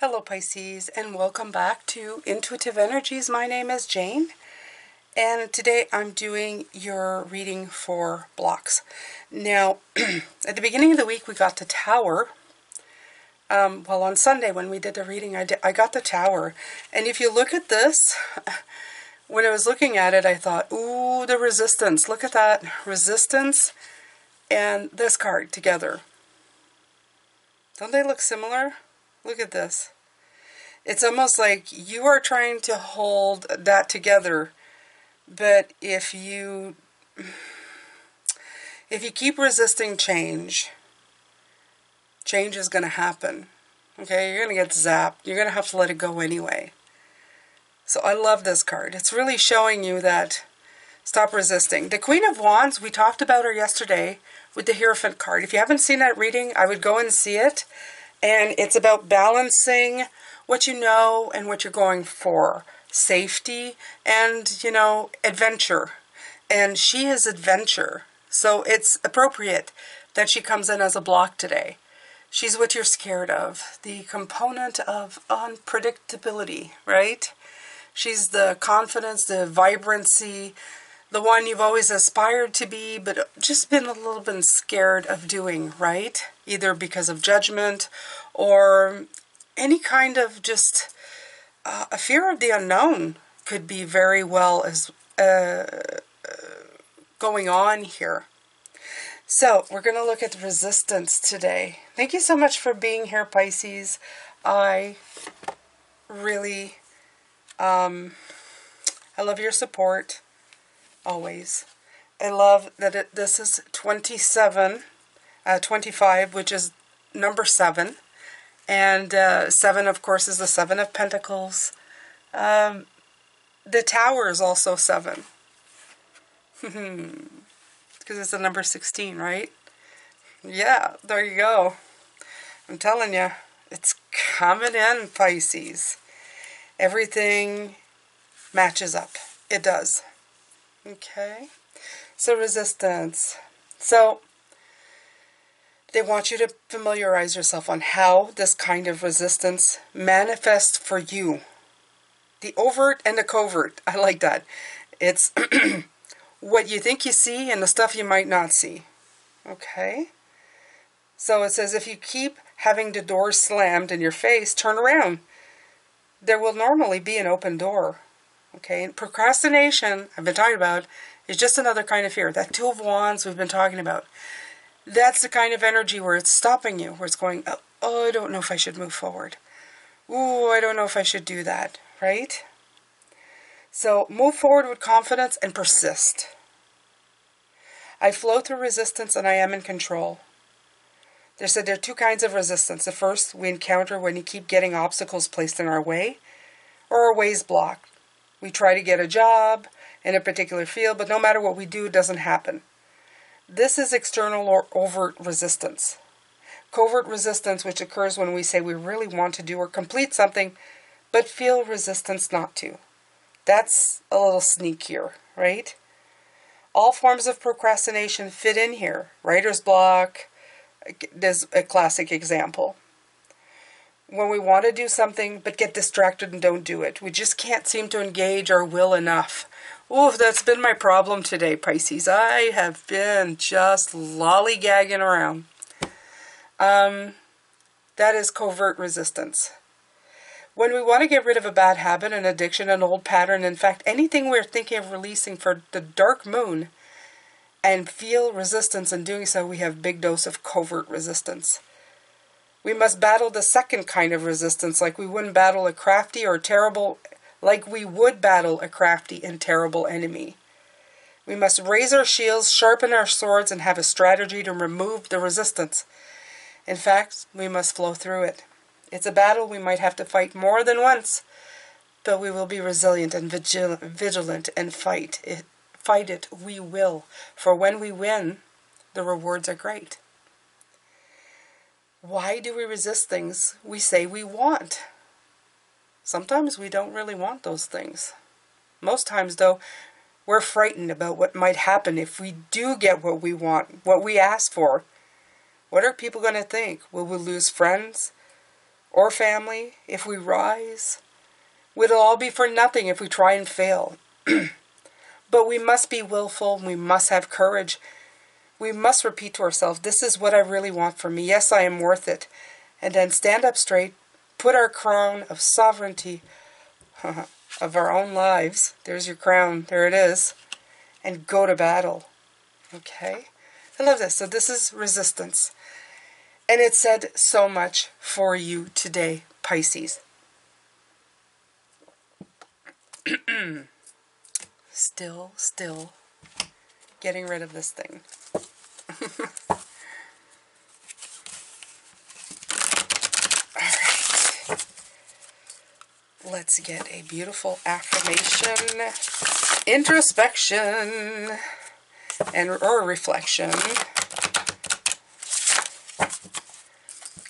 Hello Pisces, and welcome back to Intuitive Energies. My name is Jane, and today I'm doing your reading for blocks. Now, at the beginning of the week we got the Tower. Well, on Sunday when we did the reading, I got the Tower. And if you look at this, when I was looking at it, I thought, ooh, the Resistance. Look at that, Resistance and this card together. Don't they look similar? Look at this. It's almost like you are trying to hold that together, but if you keep resisting change, change is going to happen. Okay, you're going to get zapped. You're going to have to let it go anyway. So I love this card. It's really showing you that stop resisting. The Queen of Wands, we talked about her yesterday with the Hierophant card. If you haven't seen that reading, I would go and see it. And it's about balancing what you know and what you're going for. Safety and, adventure. And she is adventure. So it's appropriate that she comes in as a block today. She's what you're scared of. The component of unpredictability, right? She's the confidence, the vibrancy, the one you've always aspired to be, but just been a little bit scared of doing, right? Either because of judgment or any kind of just a fear of the unknown could be very well as going on here. So we're going to look at resistance today. Thank you so much for being here, Pisces. I really, I love your support. Always. I love that this is 25, which is number 7. And 7, of course, is the 7 of Pentacles. The Tower is also 7. Because it's the number 16, right? Yeah, there you go. I'm telling you, it's coming in, Pisces. Everything matches up. It does. Okay, so resistance. So they want you to familiarize yourself on how this kind of resistance manifests for you. The overt and the covert. I like that. It's what you think you see and the stuff you might not see. Okay, so it says if you keep having the door slammed in your face, turn around. There will normally be an open door. Okay, and procrastination, I've been talking about, is just another kind of fear. That 2 of Wands we've been talking about. That's the kind of energy where it's stopping you, where it's going, oh, I don't know if I should move forward. Ooh, I don't know if I should do that, right? So move forward with confidence and persist. I flow through resistance and I am in control. They said there are 2 kinds of resistance. The first we encounter when you keep getting obstacles placed in our way, or our ways blocked. We try to get a job in a particular field, but no matter what we do, it doesn't happen. This is external or overt resistance. Covert resistance, which occurs when we say we really want to do or complete something, but feel resistance not to. That's a little sneakier, right? All forms of procrastination fit in here. Writer's block, there's a classic example. When we want to do something but get distracted and don't do it. We just can't seem to engage our will enough. Oh, that's been my problem today, Pisces. I have been just lollygagging around. That is covert resistance. When we want to get rid of a bad habit, an addiction, an old pattern, in fact, anything we're thinking of releasing for the dark moon and feel resistance in doing so, we have big dose of covert resistance. We must battle the second kind of resistance like we wouldn't battle a crafty or terrible, like we would battle a crafty and terrible enemy. We must raise our shields, sharpen our swords, and have a strategy to remove the resistance. In fact, we must flow through it. It's a battle we might have to fight more than once, but we will be resilient and vigilant and fight it. Fight it, we will. For when we win, the rewards are great. Why do we resist things we say we want? Sometimes we don't really want those things. Most times, though, we're frightened about what might happen if we do get what we want, what we ask for. What are people going to think? Will we lose friends? or family, if we rise, it'll all be for nothing if we try and fail. But we must be willful, we must have courage. We must repeat to ourselves, this is what I really want for me. Yes, I am worth it. And then stand up straight, put our crown of sovereignty of our own lives. There's your crown, there it is. And go to battle. Okay? I love this. So this is resistance. And it said so much for you today, Pisces. Still getting rid of this thing. Alright. Let's get a beautiful affirmation, introspection, or reflection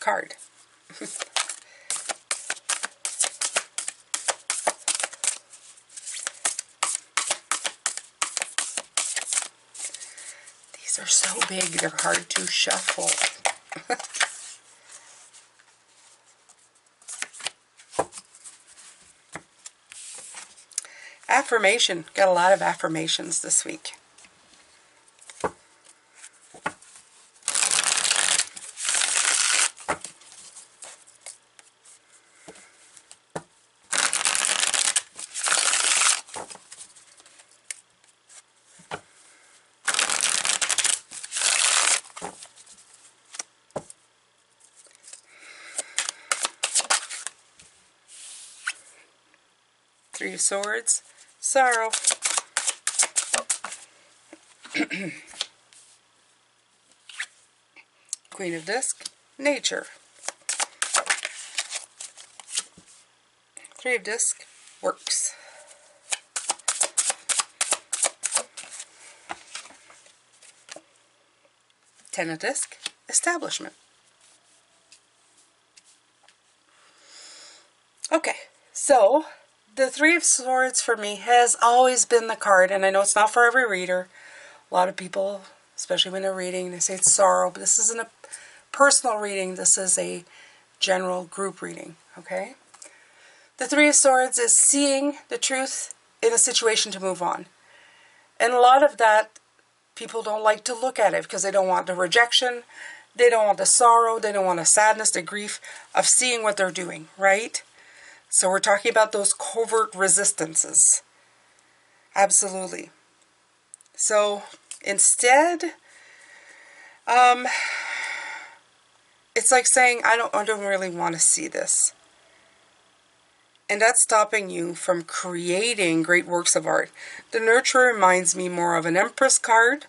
card. These are so big, they're hard to shuffle. Affirmation. Got a lot of affirmations this week. Three of Swords, sorrow. Queen of Disc, nature. Three of Disc, works. Ten of Disc, establishment. Okay, so the Three of Swords for me has always been the card, and I know it's not for every reader. A lot of people, especially when they're reading, they say it's sorrow, but this isn't a personal reading. This is a general group reading, okay? The Three of Swords is seeing the truth in a situation to move on. And a lot of that, people don't like to look at it because they don't want the rejection, they don't want the sorrow, they don't want the sadness, the grief of seeing what they're doing, right? So we're talking about those covert resistances. Absolutely. So instead, it's like saying, I don't really want to see this. And that's stopping you from creating great works of art. The Nurturer reminds me more of an Empress card,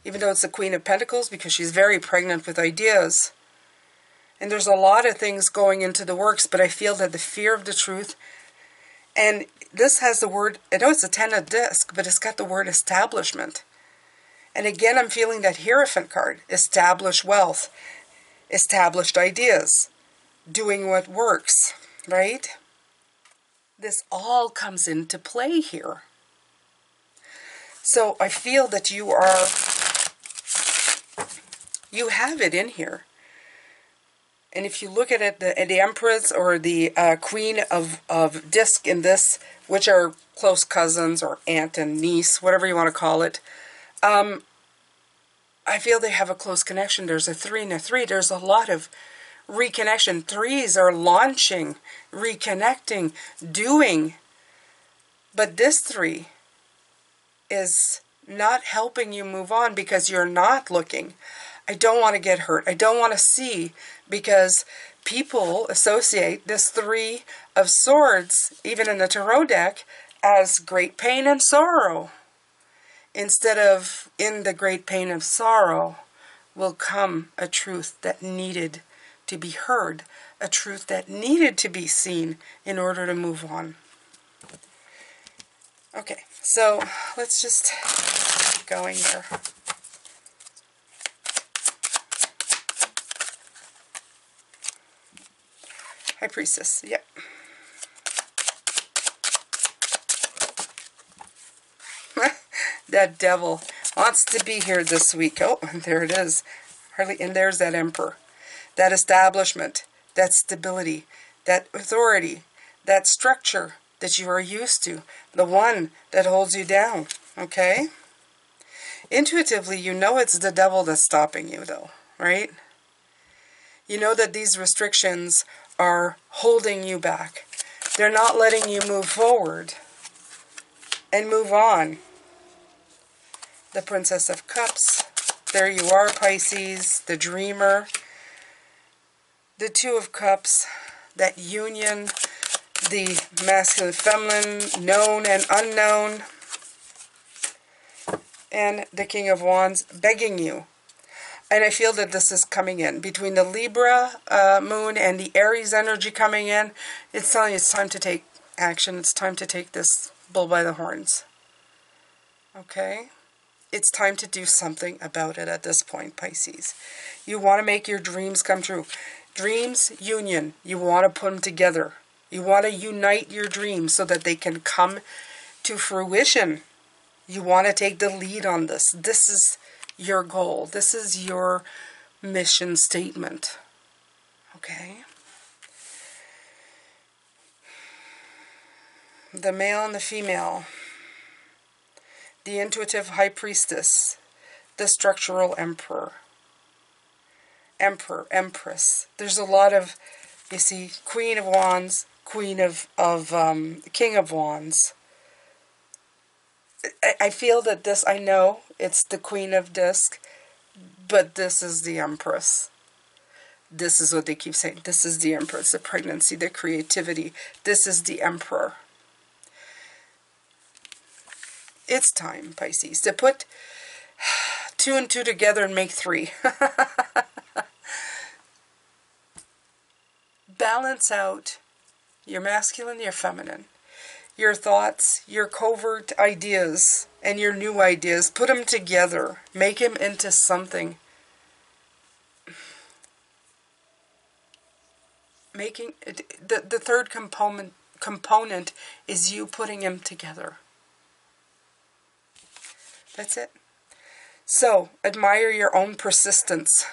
even though it's the Queen of Pentacles, because she's very pregnant with ideas. And there's a lot of things going into the works, but I feel that the fear of the truth, and this has the word, I know it's a Ten of Disc, but it's got the word establishment. And again, I'm feeling that Hierophant card, established wealth, established ideas, doing what works, right? This all comes into play here. So I feel that you have it in here. And if you look at it, the Empress or the Queen of Disc in this, which are close cousins or aunt and niece, whatever you want to call it, I feel they have a close connection. There's a 3 and a 3. There's a lot of reconnection. Threes are launching, reconnecting, doing. But this 3 is not helping you move on because you're not looking. I don't want to get hurt. I don't want to see, because people associate this 3 of Swords, even in the Tarot deck, as great pain and sorrow. Instead of in the great pain of sorrow will come a truth that needed to be heard, a truth that needed to be seen in order to move on. Okay, so let's just keep going here. High Priestess, yep. That devil wants to be here this week. Oh, there it is. And there's that Emperor. That establishment. that stability, that authority, that structure that you are used to, the one that holds you down, okay? Intuitively, you know it's the devil that's stopping you, though, right? You know that these restrictions are holding you back. They're not letting you move forward and move on. The Princess of Cups. There you are, Pisces, the dreamer. The Two of Cups, that union, the masculine, feminine, known and unknown. And the King of Wands begging you. And I feel that this is coming in. Between the Libra moon and the Aries energy coming in, it's telling you it's time to take action. It's time to take this bull by the horns. Okay? It's time to do something about it at this point, Pisces. You want to make your dreams come true. Dreams, union. You want to put them together. You want to unite your dreams so that they can come to fruition. You want to take the lead on this. This is your goal. This is your mission statement. Okay? The male and the female. The intuitive high priestess. The structural emperor. Emperor, empress. There's a lot of, you see, Queen of Wands, King of Wands. I feel that this, I know it's the Queen of Disc, but this is the Empress. This is what they keep saying. This is the Empress, the pregnancy, the creativity. This is the Emperor. It's time, Pisces, to put 2 and 2 together and make 3. Balance out your masculine, your feminine. Your thoughts, your covert ideas, and your new ideas. Put them together. Make them into something. Making the third component is you putting them together. That's it. So, admire your own persistence.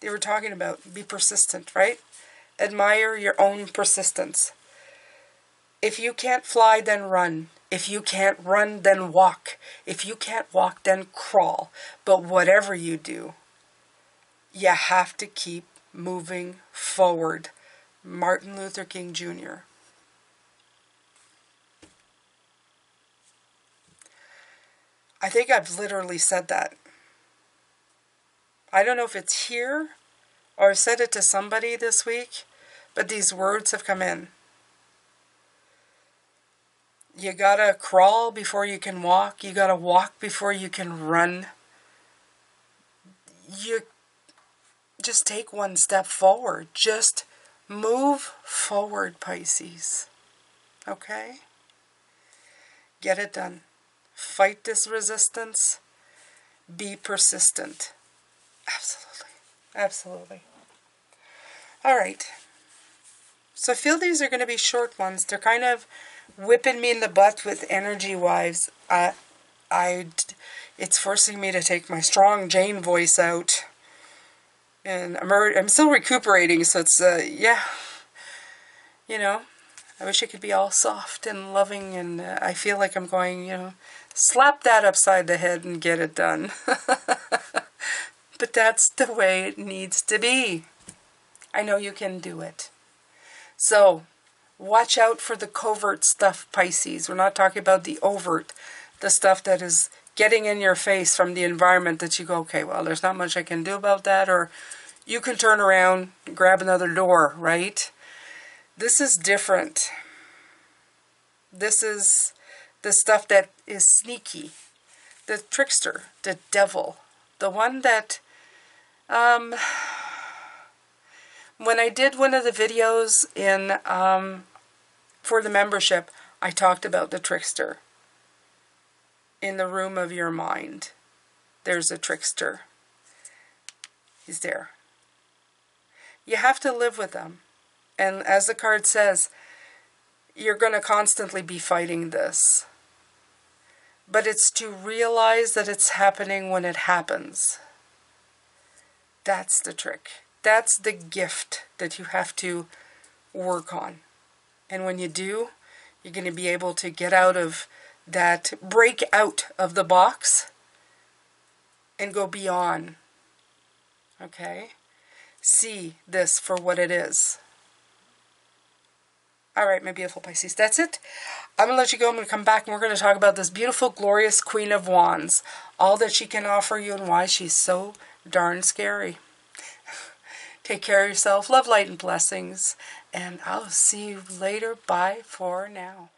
They were talking about be persistent, right? Admire your own persistence. If you can't fly, then run. If you can't run, then walk. If you can't walk, then crawl. But whatever you do, you have to keep moving forward. Martin Luther King Jr. I think I've literally said that. I don't know if it's here or I've said it to somebody this week, but these words have come in. You gotta crawl before you can walk. You gotta walk before you can run. You just take one step forward. Just move forward, Pisces. Okay? Get it done. Fight this resistance. Be persistent. Absolutely. Absolutely. All right. So I feel these are going to be short ones. They're kind of whipping me in the butt with energy-wise. It's forcing me to take my strong Jane voice out. And I'm still recuperating, so it's, yeah. You know, I wish I could be all soft and loving, and I feel like I'm going, you know, slap that upside the head and get it done. But that's the way it needs to be. I know you can do it. So, watch out for the covert stuff, Pisces. We're not talking about the overt, the stuff that is getting in your face from the environment that you go, okay, well, there's not much I can do about that, or you can turn around and grab another door, right? This is different. This is the stuff that is sneaky. The trickster, the devil, the one that, when I did one of the videos in, for the membership, I talked about the trickster. In the room of your mind, there's a trickster. He's there. You have to live with them. And as the card says, you're going to constantly be fighting this. But it's to realize that it's happening when it happens. That's the trick. That's the gift that you have to work on. And when you do, you're going to be able to get out of that, break out of the box and go beyond. Okay? See this for what it is. All right, my beautiful Pisces, that's it. I'm going to let you go. I'm going to come back and we're going to talk about this beautiful, glorious Queen of Wands. All that she can offer you and why she's so darn scary. Take care of yourself. Love, light, and blessings. And I'll see you later. Bye for now.